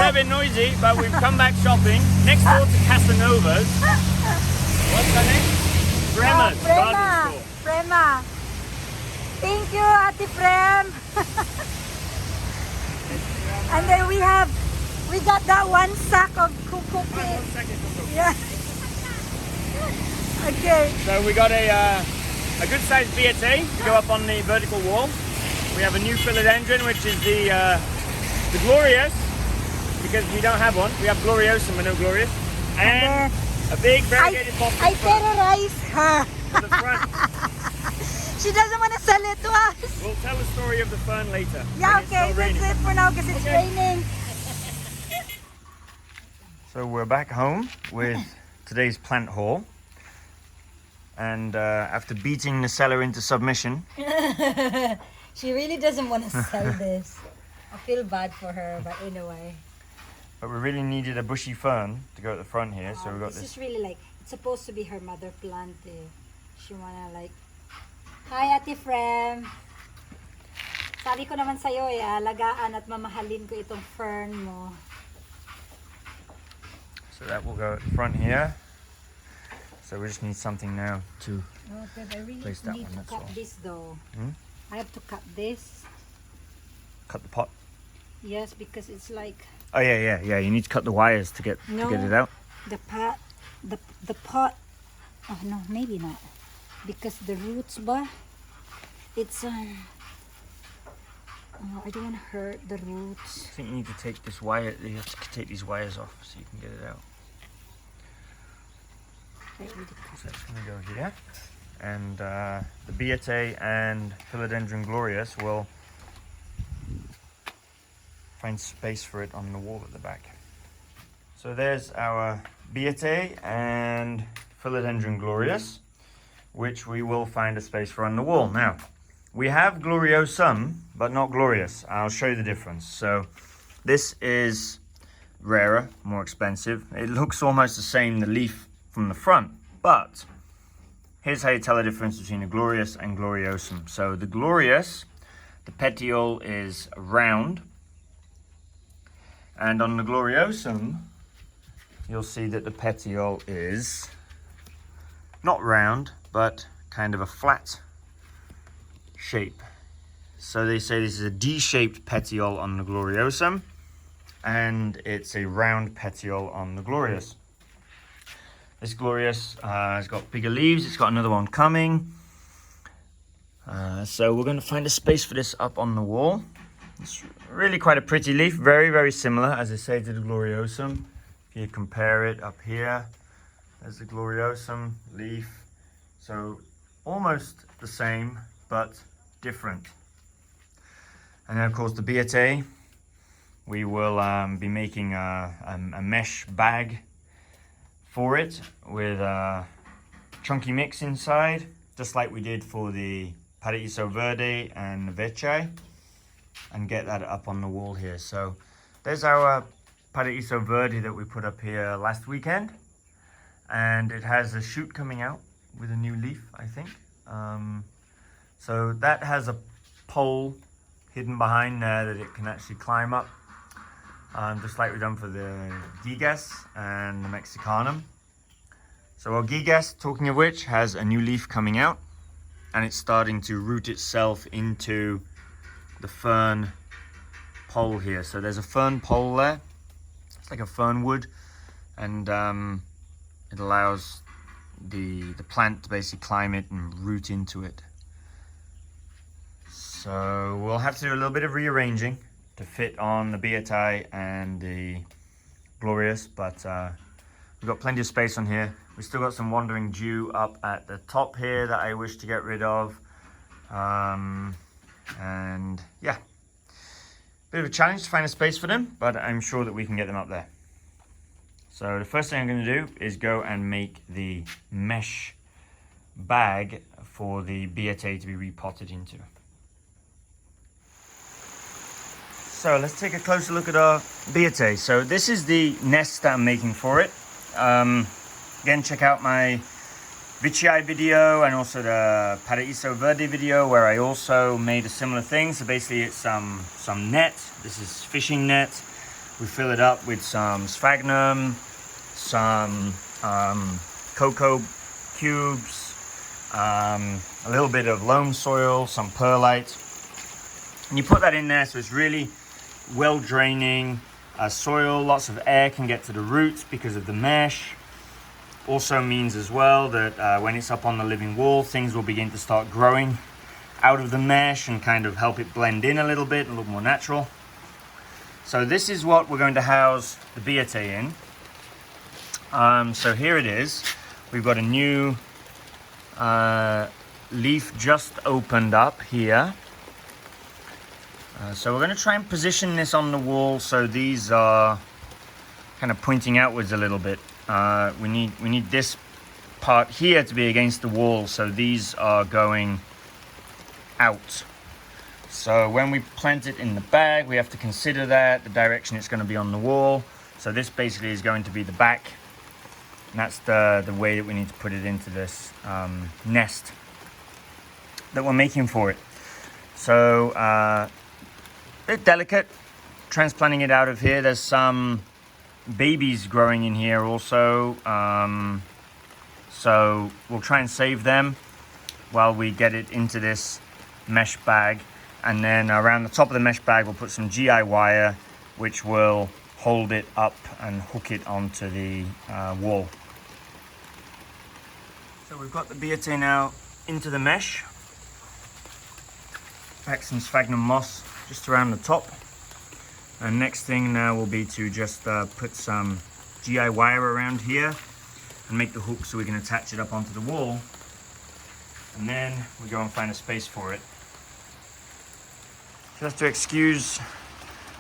a bit noisy, but we've come back shopping next door to Casanova's. What's her name? Fremas Garden Store. Frema. Thank you, Ate Frem. And then we got that one sack of cookies. Yeah. Okay. So we got a good sized Billietiae to go up on the vertical wall. We have a new Philodendron, which is the Glorious, because we don't have one. We have Glorious and no Glorious. And a big variegated box. I terrorize her. For the front. She doesn't want to sell it to us. We'll tell the story of the fern later. Yeah, okay, that's it for now because it's raining. So we're back home with today's plant haul. And after beating the seller into submission. She really doesn't want to sell this. I feel bad for her, but anyway. But we really needed a bushy fern to go at the front here, so we got this. This is really like, it's supposed to be her mother plant. She wanna like, hi Ate Frem. Sabi ko naman sa'yo alagaan at mamahalin ko itong fern mo. So that will go at the front here. So we just need something now to I really place that need one. to That's cut all. this though. Hmm? I have to cut this. Cut the pot. Yes, because it's like Oh yeah. You need to cut the wires to get it out. the pot. Oh no, maybe not, because the roots, it's oh, I don't want to hurt the roots. I think you need to take this wire. You have to take these wires off so you can get it out. So that's going to go here, and the Billietiae and Philodendron Glorious will find space for it on the wall at the back. So there's our Billietiae and Philodendron Glorious, which we will find a space for on the wall. Now, we have Gloriosum, but not Glorious. I'll show you the difference. So this is rarer, more expensive. It looks almost the same, the leaf from the front, but here's how you tell the difference between a Glorious and Gloriosum. So the Glorious, the petiole is round, and on the Gloriosum, you'll see that the petiole is not round, but kind of a flat shape. So they say this is a D-shaped petiole on the Gloriosum, and it's a round petiole on the Glorious. This Glorious has got bigger leaves. It's got another one coming. So we're going to find a space for this up on the wall. It's really quite a pretty leaf. Very, very similar, as I say, to the Gloriosum. If you compare it up here, there's the Gloriosum leaf. So almost the same, but different. And then, of course, the Billietiae. We will be making a mesh bag for it with a chunky mix inside, just like we did for the Paraiso Verde and Vecchai, and get that up on the wall here. So there's our Paraiso Verde that we put up here last weekend, and it has a shoot coming out with a new leaf, I think. So that has a pole hidden behind there that it can actually climb up, just like we've done for the Gigas and the Mexicanum. So our Gigas, talking of which, has a new leaf coming out, and it's starting to root itself into the fern pole here. So there's a fern pole there. It's like a fern wood, and it allows the plant to basically climb it and root into it. So we'll have to do a little bit of rearranging to fit on the Billietiae and the Glorious, but we've got plenty of space on here. We've still got some wandering dew up at the top here that I wish to get rid of. And yeah, bit of a challenge to find a space for them, but I'm sure that we can get them up there. So the first thing I'm going to do is go and make the mesh bag for the Billietiae to be repotted into. So let's take a closer look at our Billietiae. So this is the nest that I'm making for it. Again, check out my Vecchai video and also the Paraiso Verde video, where I also made a similar thing. So basically it's some net. This is fishing net We fill it up with some sphagnum, some cocoa cubes, a little bit of loam soil, some perlite. And you put that in there so it's really well draining soil. Lots of air can get to the roots because of the mesh. Also means as well that when it's up on the living wall, things will begin to start growing out of the mesh and kind of help it blend in a little bit, a little more natural. So this is what we're going to house the Billietiae in. So here it is. We've got a new leaf just opened up here. So we're going to try and position this on the wall so these are kind of pointing outwards a little bit. We need this part here to be against the wall, so these are going out. So when we plant it in the bag, we have to consider that the direction it's going to be on the wall. So this basically is going to be the back, and that's the way that we need to put it into this nest that we're making for it. So a bit delicate transplanting it out of here. There's some babies growing in here also, so we'll try and save them while we get it into this mesh bag, and then around the top of the mesh bag we'll put some GI wire which will hold it up and hook it onto the wall. So we've got the Billietiae now into the mesh. Pack some sphagnum moss just around the top, and next thing now will be to just put some GI wire around here and make the hook so we can attach it up onto the wall, and then we go and find a space for it. Just to excuse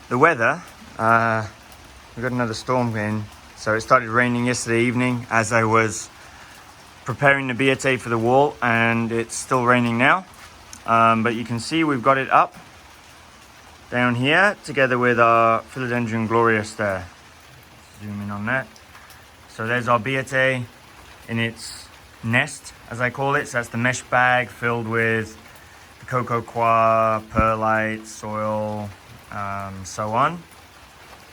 the weather, we got another storm in, so it started raining yesterday evening as I was preparing the Billietiae for the wall, and it's still raining now, but you can see we've got it up down here together with our Philodendron Glorious there. Zoom in on that. So there's our Billietiae in its nest, as I call it. So that's the mesh bag filled with the cocoa coir, perlite, soil, so on.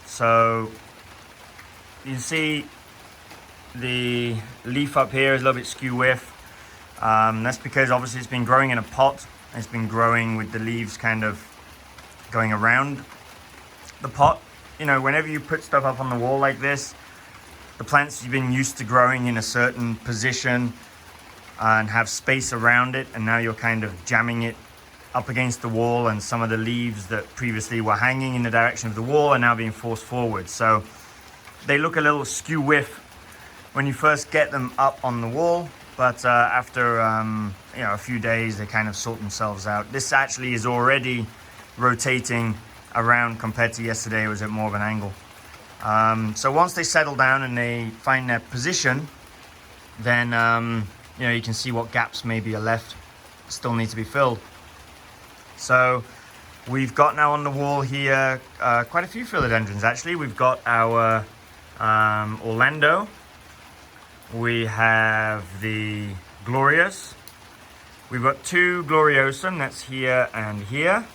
So you can see the leaf up here is a little bit skew whiff. That's because obviously it's been growing in a pot. It's been growing with the leaves kind of going around the pot. You know, whenever you put stuff up on the wall like this, the plants you've been used to growing in a certain position and have space around it, and now you're kind of jamming it up against the wall, and some of the leaves that previously were hanging in the direction of the wall are now being forced forward. So they look a little skew whiff when you first get them up on the wall, but after you know, a few days they kind of sort themselves out. This actually is already rotating around compared to yesterday. It was at more of an angle. So once they settle down and they find their position, then you know, you can see what gaps maybe are left, still need to be filled. So we've got now on the wall here quite a few philodendrons actually. We've got our Orlando, we have the Glorious, we've got two Gloriosum, that's here and here,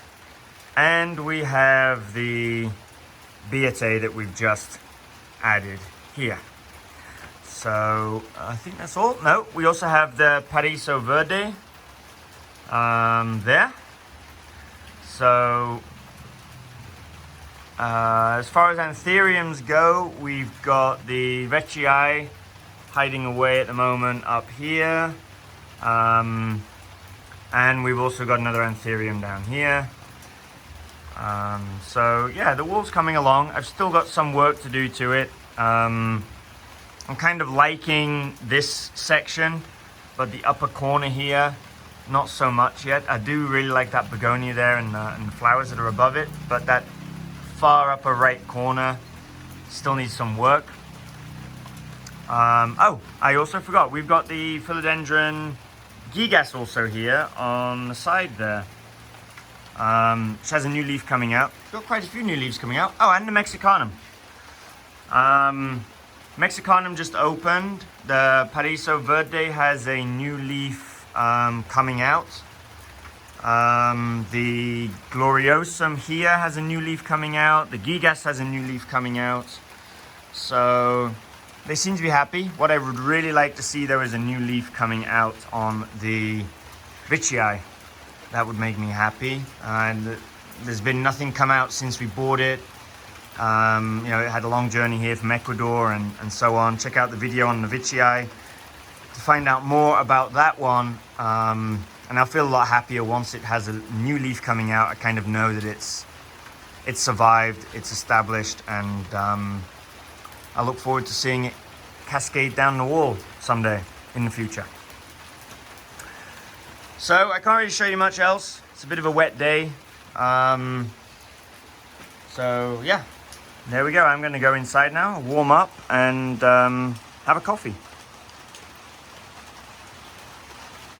and we have the Billietiae that we've just added here. So I think that's all. No, we also have the Paraiso Verde there. So as far as anthuriums go, we've got the Veitchii hiding away at the moment up here, and we've also got another anthurium down here. So yeah, the wall's coming along. I've still got some work to do to it. I'm kind of liking this section, but the upper corner here, not so much yet. I do really like that begonia there and the flowers that are above it, but that far upper right corner still needs some work. Oh, I also forgot, we've got the Philodendron Gigas also here on the side there. Which has a new leaf coming out. It's got quite a few new leaves coming out. Oh, and the Mexicanum. Mexicanum just opened. The Paraiso Verde has a new leaf coming out. The Gloriosum here has a new leaf coming out. The Gigas has a new leaf coming out. So they seem to be happy. What I would really like to see though is a new leaf coming out on the Billietiae. That would make me happy. And there's been nothing come out since we bought it. You know, it had a long journey here from Ecuador and so on. Check out the video on the Billietiae to find out more about that one. And I'll feel a lot happier once it has a new leaf coming out. I kind of know that it's survived, it's established, and I look forward to seeing it cascade down the wall someday in the future. So I can't really show you much else. It's a bit of a wet day. So yeah, there we go. I'm going to go inside now, warm up, and have a coffee.